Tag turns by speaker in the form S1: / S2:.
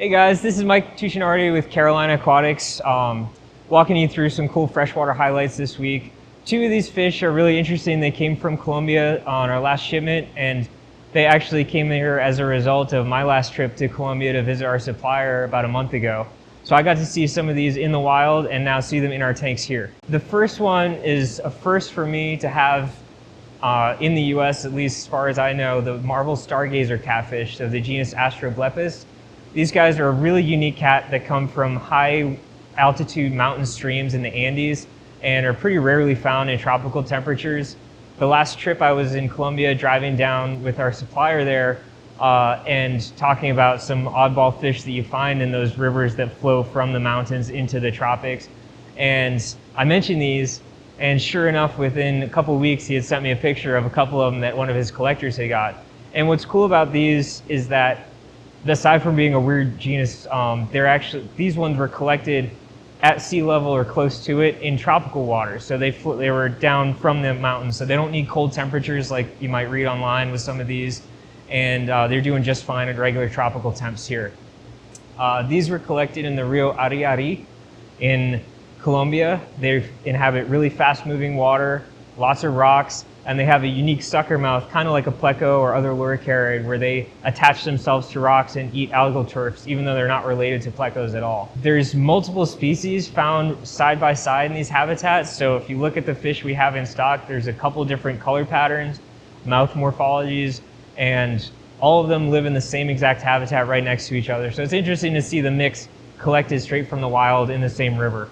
S1: Hey guys, this is Mike Tuccinardi with Carolina Aquatics, walking you through some cool freshwater highlights this week. Two of these fish are really interesting. They came from Colombia on our last shipment, and they actually came here as a result of my last trip to Colombia to visit our supplier about a month ago. So I got to see some of these in the wild and now see them in our tanks here. The first one is a first for me to have in the US, at least as far as I know, the marble Stargazer catfish of the genus Astroblepis. These guys are a really unique cat that come from high altitude mountain streams in the Andes and are pretty rarely found in tropical temperatures. The last trip I was in Colombia, driving down with our supplier there and talking about some oddball fish that you find in those rivers that flow from the mountains into the tropics. And I mentioned these, and sure enough, within a couple of weeks, he had sent me a picture of a couple of them that one of his collectors had got. And what's cool about these is that aside from being a weird genus, these ones were collected at sea level or close to it in tropical waters. So they were down from the mountains, so they don't need cold temperatures like you might read online with some of these, and they're doing just fine at regular tropical temps here. These were collected in the Rio Ariari in Colombia. They inhabit really fast-moving water, lots of rocks, and they have a unique sucker mouth, kind of like a pleco or other luricarid, where they attach themselves to rocks and eat algal turfs, even though they're not related to plecos at all. There's multiple species found side by side in these habitats, so if you look at the fish we have in stock, there's a couple different color patterns, mouth morphologies, and all of them live in the same exact habitat right next to each other. So it's interesting to see the mix collected straight from the wild in the same river.